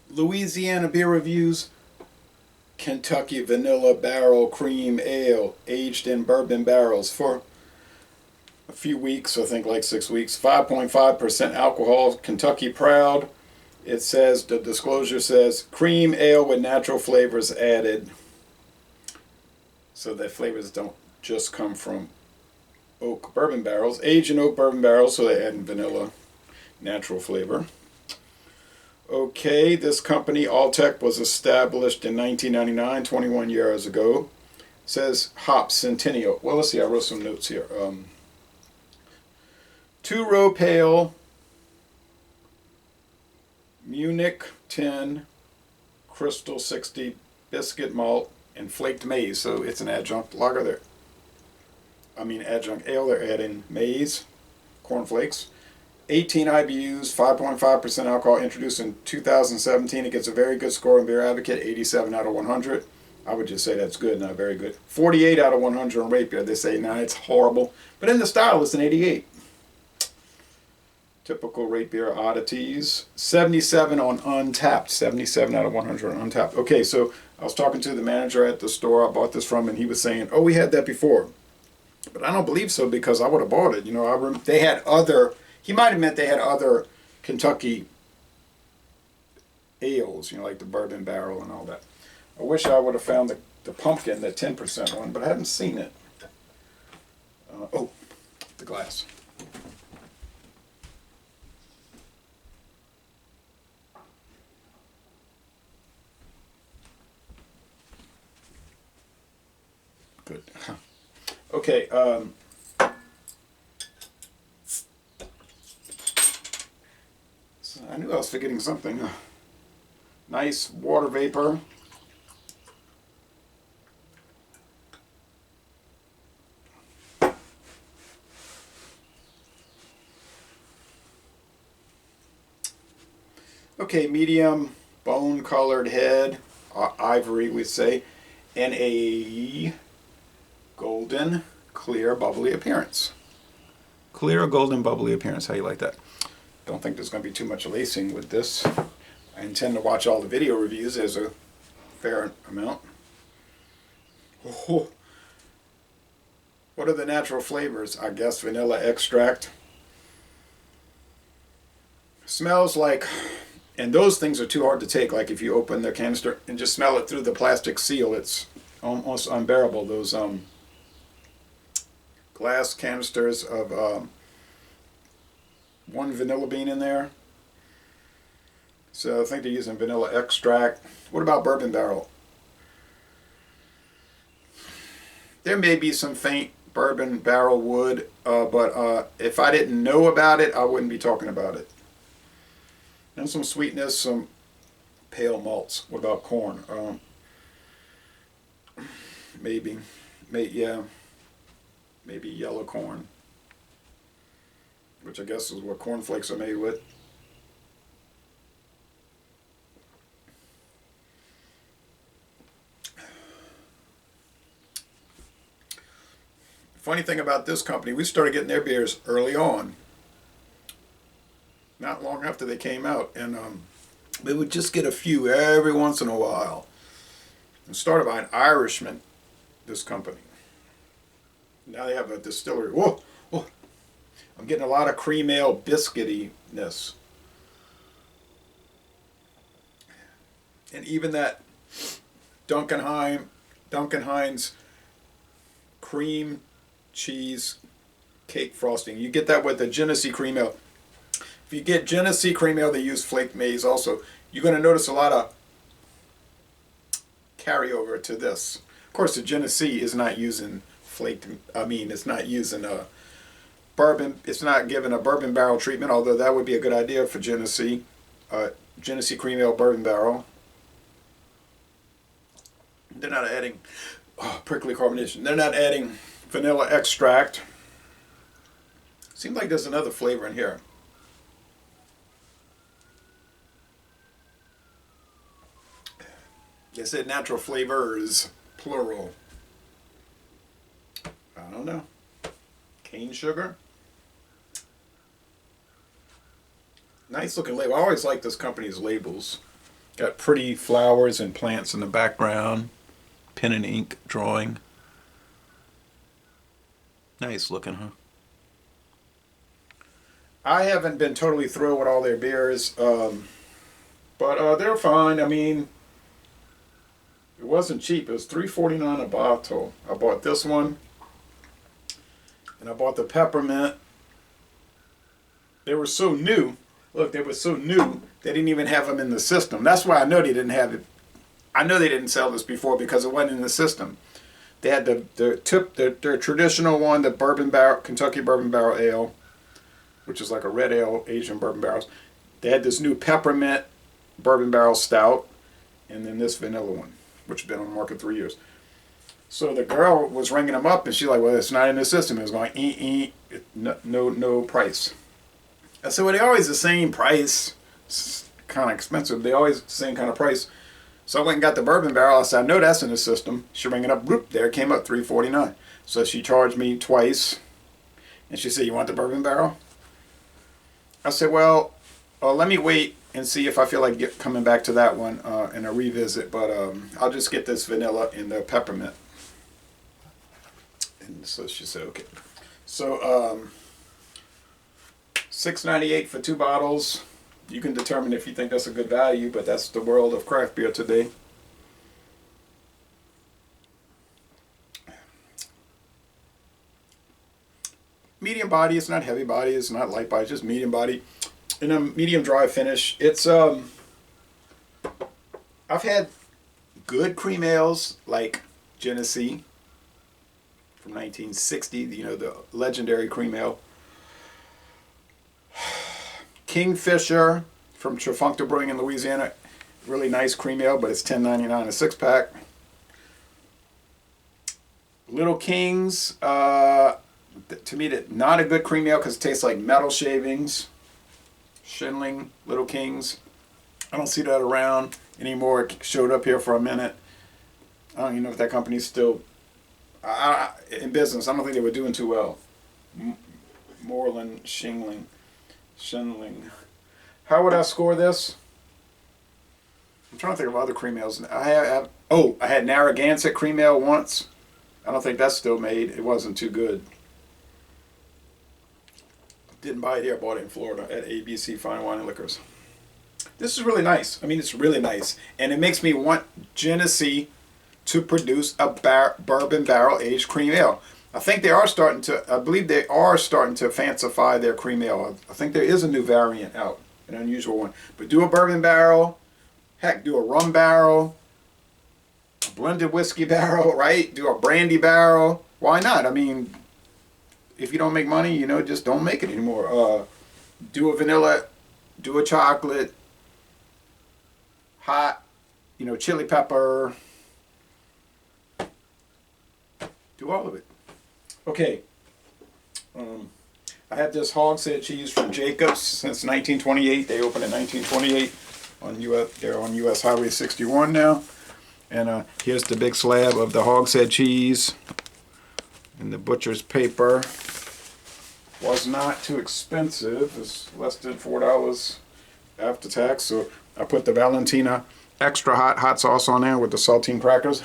Louisiana beer reviews. Kentucky vanilla barrel cream ale aged in bourbon barrels for a few weeks, I think like 6 weeks. 5.5% alcohol. Kentucky proud. It says, the disclosure says, cream ale with natural flavors added. So that flavors don't just come from oak bourbon barrels. Aged in oak bourbon barrels, so they add in vanilla natural flavor. Okay, this company, Alltech, was established in 1999, 21 years ago. It says hop Centennial. Well, let's see, I wrote some notes here. Two-row pale, Munich 10, Crystal 60, biscuit malt, and flaked maize. So it's an adjunct lager there. Adjunct ale. They're adding maize, cornflakes. 18 IBUs, 5.5% alcohol, introduced in 2017. It gets a very good score in Beer Advocate, 87 out of 100. I would just say that's good, not very good. 48 out of 100 on Rate Beer. They say, nah, it's horrible. But in the style, it's an 88. Typical Rate Beer oddities. 77 on Untapped. 77 out of 100 on Untapped. Okay, so I was talking to the manager at the store I bought this from, and he was saying, oh, we had that before. But I don't believe so, because I would have bought it. You know, they had other... He might have meant they had other Kentucky ales, you know, like the bourbon barrel and all that. I wish I would have found the pumpkin, the 10% one, but I haven't seen it. Oh, the glass. Good. Okay, I knew I was forgetting something. Nice water vapor. Okay, medium bone colored head, ivory we'd say, and a golden clear bubbly appearance. Clear golden bubbly appearance, how you like that? Don't think there's going to be too much lacing with this. I intend to watch all the video reviews. There's a fair amount. Oh. What are the natural flavors? I guess vanilla extract. Smells like, and those things are too hard to take, like if you open the canister and just smell it through the plastic seal, it's almost unbearable. Those glass canisters of one vanilla bean in there. So I think they're using vanilla extract. What about bourbon barrel? There may be some faint bourbon barrel wood, but if I didn't know about it, I wouldn't be talking about it. And some sweetness, some pale malts. What about corn? Maybe yellow corn, which I guess is what cornflakes are made with. Funny thing about this company, we started getting their beers early on, not long after they came out, and we would just get a few every once in a while. It started by an Irishman, this company. Now they have a distillery. Whoa, whoa. I'm getting a lot of cream ale biscuitiness. And even that Duncan Hines cream cheese cake frosting. You get that with the Genesee cream ale. If you get Genesee cream ale, they use flaked maize also. You're going to notice a lot of carryover to this. Of course, the Genesee is not using it's not using a bourbon. It's not given a bourbon barrel treatment, although that would be a good idea for Genesee. Genesee cream ale bourbon barrel. They're not adding prickly carbonation. They're not adding vanilla extract. Seems like there's another flavor in here. They said natural flavors, plural. I don't know. Cane sugar. Nice looking label. I always like this company's labels. Got pretty flowers and plants in the background. Pen and ink drawing. Nice looking, huh? I haven't been totally thrilled with all their beers, but they're fine. I mean, it wasn't cheap. It was $3.49 a bottle. I bought this one, and I bought the peppermint. They were so new. Look, they were so new, they didn't even have them in the system. That's why I know they didn't have it. I know they didn't sell this before because it wasn't in the system. They had their traditional one, the bourbon barrel, Kentucky bourbon barrel ale, which is like a red ale aged in bourbon barrels. They had this new peppermint bourbon barrel stout, and then this vanilla one, which has been on the market 3 years. So the girl was ringing them up, and she's like, "Well, it's not in the system." It was going, no price. I said, "Well, they're always the same price. It's kind of expensive. They're always the same kind of price." So I went and got the bourbon barrel. I said, "I know that's in the system." She rang it up. Whoop, there it came up, $3.49. So she charged me twice, and she said, "You want the bourbon barrel?" I said, "Well, let me wait and see if I feel like coming back to that one and a revisit. But I'll just get this vanilla and the peppermint." And so she said, "Okay." So $6.98 for 2 bottles. You can determine if you think that's a good value, but that's the world of craft beer today. Medium body. It's not heavy body. It's not light body. It's just medium body. And a medium dry finish. It's I've had good cream ales like Genesee from 1960. You know, the legendary cream ale. Kingfisher from Trefunctor Brewing in Louisiana, really nice cream ale, but it's $10.99 a 6-pack. Little Kings, to me, not a good cream ale because it tastes like metal shavings. Schindling, Little Kings. I don't see that around anymore. It showed up here for a minute. I don't even know if that company's still in business. I don't think they were doing too well. Moreland, Schindling. How would I score this? I'm trying to think of other cream ales. I had Narragansett cream ale once. I don't think that's still made. It wasn't too good. Didn't buy it here. I bought it in Florida at ABC Fine Wine and Liquors. This is really nice. I mean, it's really nice. And it makes me want Genesee to produce a bourbon barrel aged cream ale. I believe they are starting to fancify their cream ale. I think there is a new variant out, an unusual one. But do a bourbon barrel, heck, do a rum barrel, a blended whiskey barrel, right? Do a brandy barrel. Why not? I mean, if you don't make money, just don't make it anymore. Do a vanilla, do a chocolate, hot, chili pepper. Do all of it. Okay, I have this hogshead cheese from Jacobs since 1928. They opened in 1928 they're on US Highway 61 now. And here's the big slab of the hogshead cheese. And the butcher's paper was not too expensive. It's less than $4 after tax. So I put the Valentina extra hot sauce on there with the saltine crackers.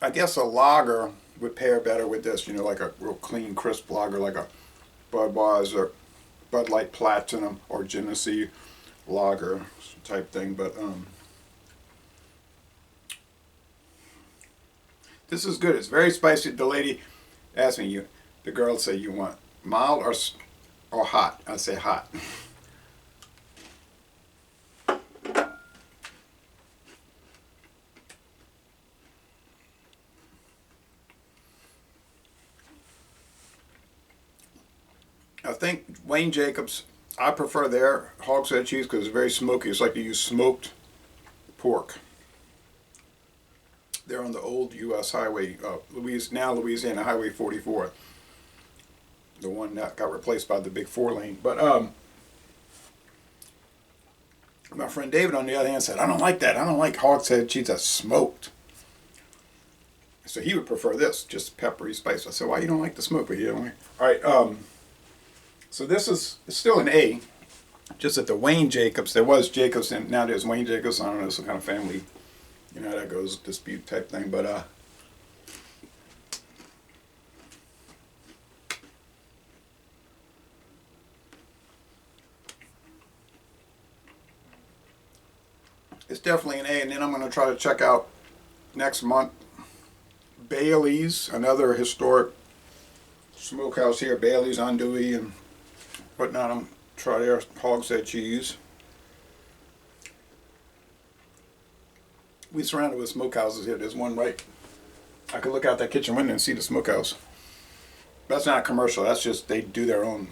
I guess a lager would pair better with this, like a real clean, crisp lager, like a Budweiser, Bud Light Platinum, or Genesee lager type thing. But this is good. It's very spicy. The lady asked me, the girl said, "You want mild or hot?" I say hot. I think Wayne Jacobs, I prefer their hogshead cheese because it's very smoky. It's like you use smoked pork. They're on the old U.S. Highway, Louisiana Highway 44. The one that got replaced by the big 4-lane. But My friend David, on the other hand, said, I don't like that. I don't like hogshead cheese that's smoked. So he would prefer this, just peppery spice. I said, why you don't like the smoke? But you don't like... All right, so this is still an A. Just at the Wayne Jacobs, there was Jacobs, and now there's Wayne Jacobs. I don't know, some kind of family, you know, that goes dispute type thing. But it's definitely an A. And then I'm going to try to check out next month Bailey's, another historic smokehouse here. Bailey's on Dewey and whatnot. I'm try their hogshead cheese. We surrounded with smokehouses here. There's one right. I could look out that kitchen window and see the smokehouse. That's not a commercial. That's just they do their own.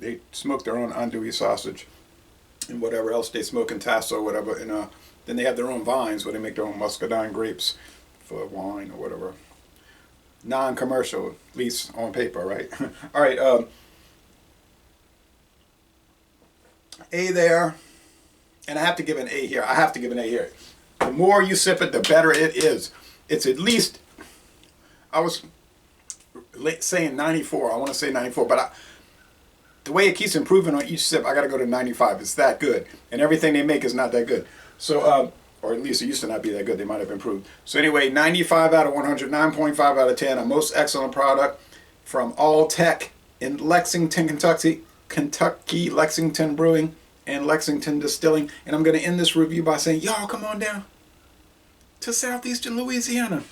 They smoke their own andouille sausage and whatever else they smoke in Tasso or whatever. And then they have their own vines where they make their own muscadine grapes for wine or whatever. Non-commercial, at least on paper, right? All right. A there, and I have to give an A here. I have to give an A here. The more you sip it, the better it is. It's at least, I was saying 94. I want to say 94, but the way it keeps improving on each sip, I got to go to 95. It's that good, and everything they make is not that good. So, or at least it used to not be that good. They might have improved. So anyway, 95 out of 100, 9.5 out of 10. A most excellent product from Alltech in Lexington, Kentucky, Lexington Brewing and Lexington Distilling. And I'm going to end this review by saying, y'all come on down to southeastern Louisiana.